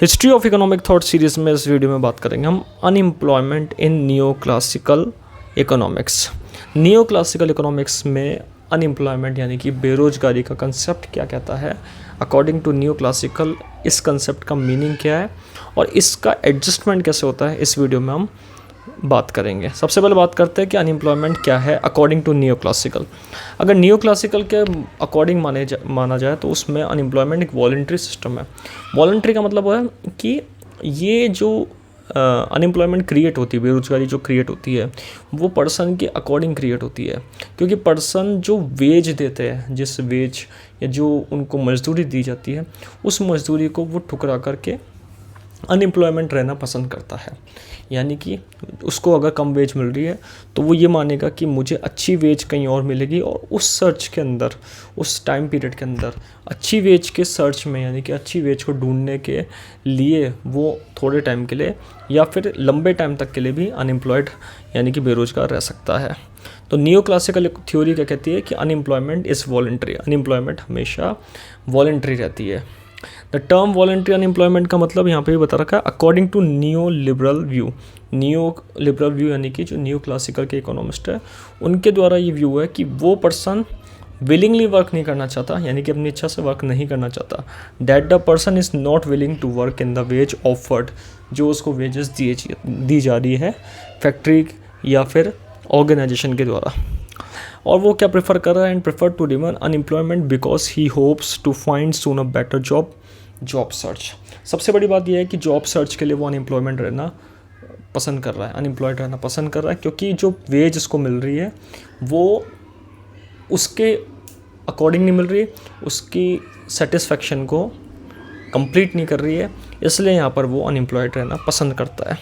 History of economic thought series में इस video में बात करेंगे हम अनएम्प्लॉयमेंट इन neo classical economics. Neo classical economics में अनएम्प्लॉयमेंट यानी कि बेरोजगारी का कंसेप्ट क्या कहता है, अकॉर्डिंग टू नियो क्लासिकल इस कंसेप्ट का मीनिंग क्या है और इसका एडजस्टमेंट कैसे होता है, इस वीडियो में हम बात करेंगे। सबसे पहले बात करते हैं कि अनएम्प्लॉयमेंट क्या है अकॉर्डिंग टू नियो क्लासिकल। अगर नियो क्लासिकल के अकॉर्डिंग माना जाए तो उसमें अनएम्प्लॉयमेंट एक वॉलंटरी सिस्टम है। वॉलंटरी का मतलब है कि ये जो अनएम्प्लॉयमेंट क्रिएट होती है, बेरोजगारी जो क्रिएट होती है वो पर्सन के अकॉर्डिंग क्रिएट होती है, क्योंकि पर्सन जो वेज देते हैं, जिस वेज या जो उनको मजदूरी दी जाती है उस मजदूरी को वो ठुकरा करके अनएम्प्लॉयमेंट रहना पसंद करता है। यानी कि उसको अगर कम वेज मिल रही है तो वो ये मानेगा कि मुझे अच्छी वेज कहीं और मिलेगी, और उस सर्च के अंदर, उस टाइम पीरियड के अंदर अच्छी वेज के सर्च में, यानी कि अच्छी वेज को ढूंढने के लिए वो थोड़े टाइम के लिए या फिर लंबे टाइम तक के लिए भी अनएम्प्लॉयड यानी कि बेरोजगार रह सकता है। तो नियो क्लासिकल थ्योरी क्या कहती है कि अनएम्प्लॉयमेंट इज़ वॉलंटरी, अनएम्प्लॉयमेंट हमेशा वॉलंटरी रहती है। द टर्म वॉलंटरी अनएम्प्लॉयमेंट का मतलब यहाँ पे भी बता रखा है according to neo liberal view. Neo liberal view यानी कि जो नियो क्लासिकल के इकोनॉमिस्ट है उनके द्वारा ये व्यू है कि वो पर्सन विलिंगली वर्क नहीं करना चाहता, यानी कि अपनी इच्छा से वर्क नहीं करना चाहता। That the person is not willing to work in the wage offered, जो उसको वेजेस दी जा रही है फैक्ट्री या फिर ऑर्गेनाइजेशन के द्वारा। और वो क्या प्रेफर कर रहा है, and prefer to remain unemployment because he hopes to find soon a better job search. सबसे बड़ी बात यह है कि जॉब सर्च के लिए वो अनएम्प्लॉयमेंट रहना पसंद कर रहा है, अनएम्प्लॉयड रहना पसंद कर रहा है, क्योंकि जो वेज उसको मिल रही है वो उसके अकॉर्डिंग नहीं मिल रही, उसकी सेटिस्फेक्शन को कंप्लीट नहीं कर रही है, इसलिए यहाँ पर वो अनएम्प्लॉयड रहना पसंद करता है।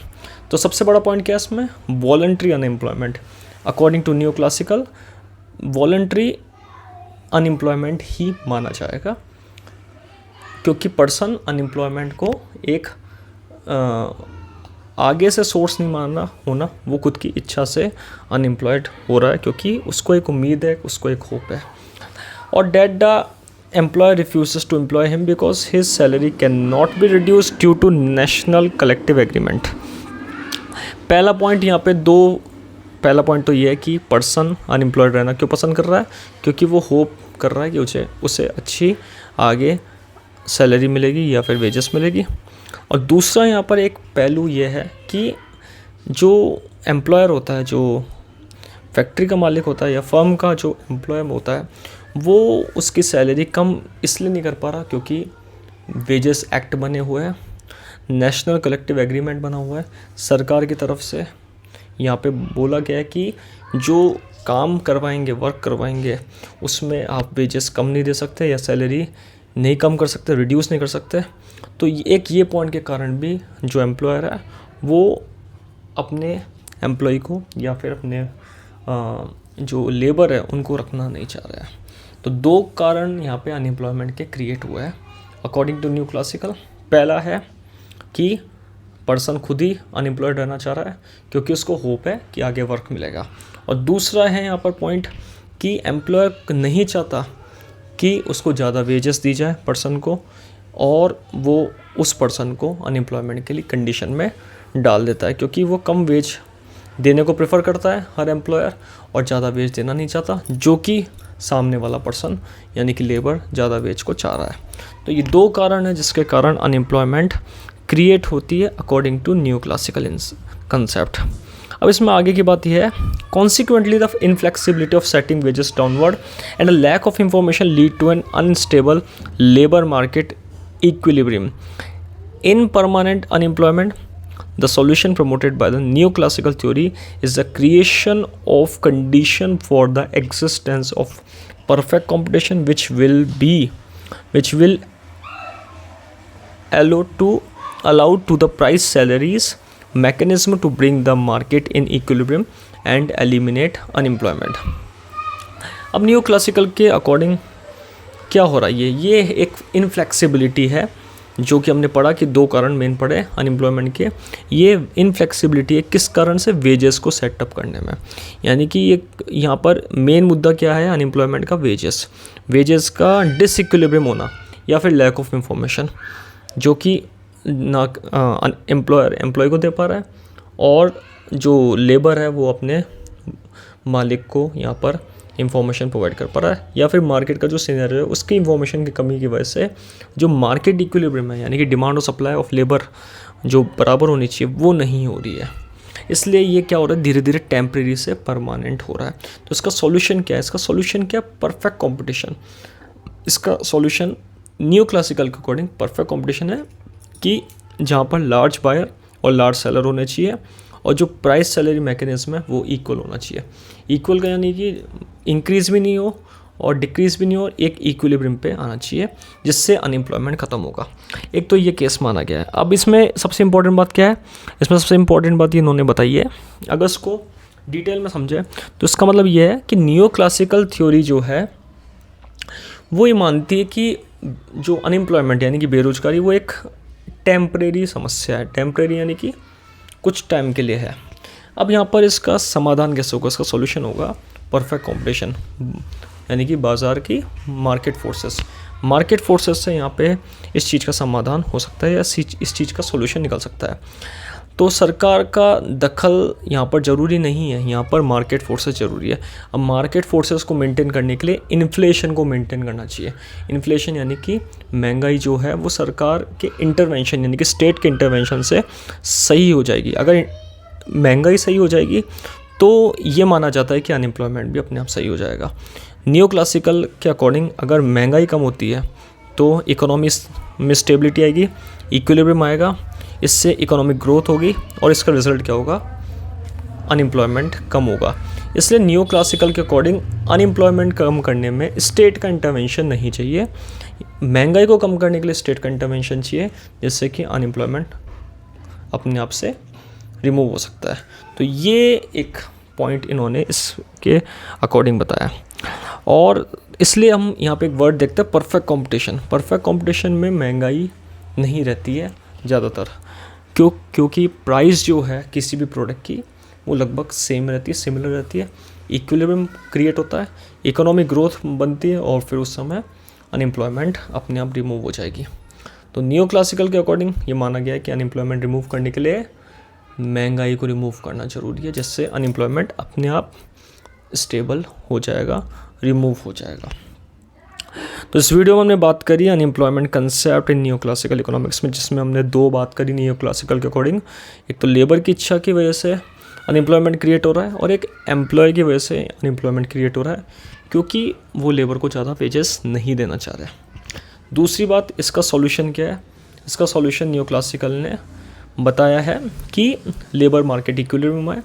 तो सबसे बड़ा पॉइंट क्या है इसमें, voluntary unemployment. According to new classical voluntary unemployment ही माना जाएगा, क्योंकि पर्सन अनएम्प्लॉयमेंट को एक आगे से सोर्स नहीं मानना होना, वो खुद की इच्छा से अनएम्प्लॉयड हो रहा है, क्योंकि उसको एक उम्मीद है, उसको एक होप है। और that the employer refuses to employ him because his salary can not be reduce due to national collective agreement. पहला पॉइंट यहाँ पे पहला पॉइंट तो ये है कि पर्सन अनएम्प्लॉयड रहना क्यों पसंद कर रहा है, क्योंकि वो होप कर रहा है कि उसे अच्छी आगे सैलरी मिलेगी या फिर वेजेस मिलेगी। और दूसरा यहाँ पर एक पहलू ये है कि जो एम्प्लॉयर होता है, जो फैक्ट्री का मालिक होता है या फर्म का जो एम्प्लॉयर होता है, वो उसकी सैलरी कम इसलिए नहीं कर पा रहा क्योंकि वेजेस एक्ट बने हुए हैं, नेशनल कलेक्टिव एग्रीमेंट बना हुआ है, सरकार की तरफ से यहाँ पे बोला गया है कि जो काम करवाएंगे, वर्क करवाएंगे, उसमें आप वेजेस कम नहीं दे सकते या सैलरी नहीं कम कर सकते, रिड्यूस नहीं कर सकते। तो ये पॉइंट के कारण भी जो एम्प्लॉयर है वो अपने एम्प्लॉय को या फिर अपने जो लेबर है उनको रखना नहीं चाह रहा है। तो दो कारण यहाँ पे अनएम्प्लॉयमेंट के क्रिएट हुए हैं अकॉर्डिंग टू न्यू क्लासिकल। पहला है कि पर्सन खुद ही अनएम्प्लॉयड रहना चाह रहा है क्योंकि उसको होप है कि आगे वर्क मिलेगा। और दूसरा है यहाँ पर पॉइंट कि एम्प्लॉयर नहीं चाहता कि उसको ज़्यादा वेजेस दी जाए पर्सन को, और वो उस पर्सन को अनएम्प्लॉयमेंट के लिए कंडीशन में डाल देता है, क्योंकि वो कम वेज देने को प्रेफर करता है हर एम्प्लॉयर, और ज़्यादा वेज देना नहीं चाहता, जो कि सामने वाला पर्सन यानी कि लेबर ज़्यादा वेज को चाह रहा है। तो ये दो कारण हैं जिसके कारण अनएम्प्लॉयमेंट क्रिएट होती है according to new classical concept. अब इसमें आगे की बात यह है, consequently the inflexibility of setting wages downward and a lack of information lead to an unstable labour market equilibrium in permanent unemployment. The solution promoted by the neoclassical theory is the creation of condition for the existence of perfect competition, which will allow to the price salaries mechanism to bring the market in equilibrium and eliminate unemployment. अब new classical के according क्या हो रहा है, ये एक inflexibility है जो कि हमने पढ़ा कि दो कारण मेन पड़े अनएम्प्लॉयमेंट के। ये इनफ्लेक्सिबिलिटी है किस कारण से, वेजेस को सेटअप करने में। यानी कि ये यहाँ पर मेन मुद्दा क्या है अनएम्प्लॉयमेंट का, वेजेस का डिसइक्विलिब्रियम होना या फिर लैक ऑफ इंफॉर्मेशन, जो कि ना एम्प्लॉयर एम्प्लॉय को दे पा रहा है, और जो लेबर है वो अपने मालिक को यहाँ पर इंफॉर्मेशन प्रोवाइड कर पा रहा है, या फिर मार्केट का जो सिनेरियो है उसकी इंफॉर्मेशन की कमी की वजह से जो मार्केट इक्विलिब्रियम है, यानी कि डिमांड और सप्लाई ऑफ लेबर जो बराबर होनी चाहिए वो नहीं हो रही है। इसलिए ये क्या हो रहा है, धीरे धीरे टेम्प्रेरी से परमानेंट हो रहा है। तो इसका सॉल्यूशन क्या है? इसका सॉल्यूशन क्या है? Perfect competition. इसका सॉल्यूशन न्यू क्लासिकल के अकॉर्डिंग परफेक्ट कंपटीशन है कि जहाँ पर लार्ज बायर और लार्ज सेलर होने चाहिए, और जो प्राइस सैलरी मैकेनिज्म है वो इक्वल होना चाहिए। इक्वल का यानी कि इंक्रीज़ भी नहीं हो और डिक्रीज़ भी नहीं हो, एक इक्विलिब्रियम पे आना चाहिए, जिससे अनएम्प्लॉयमेंट ख़त्म होगा। एक तो ये केस माना गया है। अब इसमें सबसे इंपॉर्टेंट बात क्या है? इसमें सबसे इंपॉर्टेंट बात ये इन्होंने बताई है, अगर इसको डिटेल में समझे तो इसका मतलब ये है कि नियो क्लासिकल थ्योरी जो है वो ये मानती है कि जो अनएम्प्लॉयमेंट यानी कि बेरोजगारी वो एक टेम्परेरी समस्या है। टेम्परेरी यानी कि कुछ टाइम के लिए है। अब यहाँ पर इसका समाधान कैसे होगा? इसका सॉल्यूशन होगा परफेक्ट कॉम्पिटिशन, यानी कि बाज़ार की मार्केट फोर्सेस से यहाँ पे इस चीज़ का समाधान हो सकता है या इस चीज़ का सॉल्यूशन निकल सकता है। तो सरकार का दखल यहाँ पर ज़रूरी नहीं है, यहाँ पर मार्केट फोर्सेस ज़रूरी है। अब मार्केट फोर्सेस को मेंटेन करने के लिए इन्फ्लेशन को मेंटेन करना चाहिए। इन्फ्लेशन यानी कि महंगाई जो है वो सरकार के इंटरवेंशन यानी कि स्टेट के इंटरवेंशन से सही हो जाएगी। अगर महंगाई सही हो जाएगी तो ये माना जाता है कि अनएम्प्लॉयमेंट भी अपने आप सही हो जाएगा। न्यू क्लासिकल के अकॉर्डिंग अगर महंगाई कम होती है तो इकोनॉमी में स्टेबिलिटी आएगी, इक्विलिब्रियम आएगा, इससे इकोनॉमिक ग्रोथ होगी, और इसका रिजल्ट क्या होगा? अनएम्प्लॉयमेंट कम होगा। इसलिए न्यू क्लासिकल के अकॉर्डिंग अनएम्प्लॉयमेंट कम करने में स्टेट का इंटरवेंशन नहीं चाहिए, महंगाई को कम करने के लिए स्टेट का इंटरवेंशन चाहिए, जिससे कि अनएम्प्लॉयमेंट अपने आप से रिमूव हो सकता है। तो ये एक पॉइंट इन्होंने इसके अकॉर्डिंग बताया। और इसलिए हम यहाँ पे एक वर्ड देखते हैं, परफेक्ट कंपटीशन। परफेक्ट कंपटीशन में महंगाई नहीं रहती है ज़्यादातर, क्योंकि प्राइस जो है किसी भी प्रोडक्ट की वो लगभग सेम रहती है, सिमिलर रहती है, इक्विलिब्रियम क्रिएट होता है, इकोनॉमिक ग्रोथ बनती है, और फिर उस समय अनएम्प्लॉयमेंट अपने आप रिमूव हो जाएगी। तो न्यू क्लासिकल के अकॉर्डिंग ये माना गया है कि अनएम्प्लॉयमेंट रिमूव करने के लिए महंगाई को रिमूव करना ज़रूरी है, जिससे अनएम्प्लॉयमेंट अपने आप स्टेबल हो जाएगा, रिमूव हो जाएगा। तो इस वीडियो में हमने बात करी unemployment concept in new classical economics में, जिसमें हमने दो बात करी न्यू क्लासिकल के अकॉर्डिंग। एक तो लेबर की इच्छा की वजह से अनएम्प्लॉयमेंट क्रिएट हो रहा है, और एक एम्प्लॉय की वजह से अनएम्प्लॉयमेंट क्रिएट हो रहा है क्योंकि वो लेबर को ज़्यादा वेजेस नहीं देना चाह रहे। दूसरी बात, इसका सॉल्यूशन क्या है? इसका सॉल्यूशन न्यू क्लासिकल ने बताया है कि लेबर मार्केट इक्विलिब्रियम है,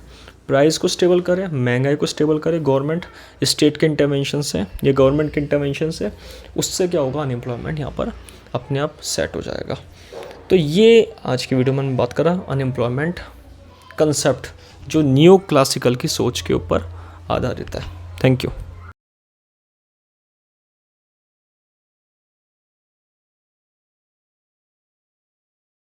प्राइस को स्टेबल करे, महंगाई को स्टेबल करे, गवर्नमेंट स्टेट के इंटरवेंशन से या गवर्नमेंट के इंटरवेंशन से, उससे क्या होगा? अनएम्प्लॉयमेंट यहाँ पर अपने आप सेट हो जाएगा। तो ये आज की वीडियो में मैंने बात करा अनएम्प्लॉयमेंट कंसेप्ट, जो न्यू क्लासिकल की सोच के ऊपर आधारित है। Thank you.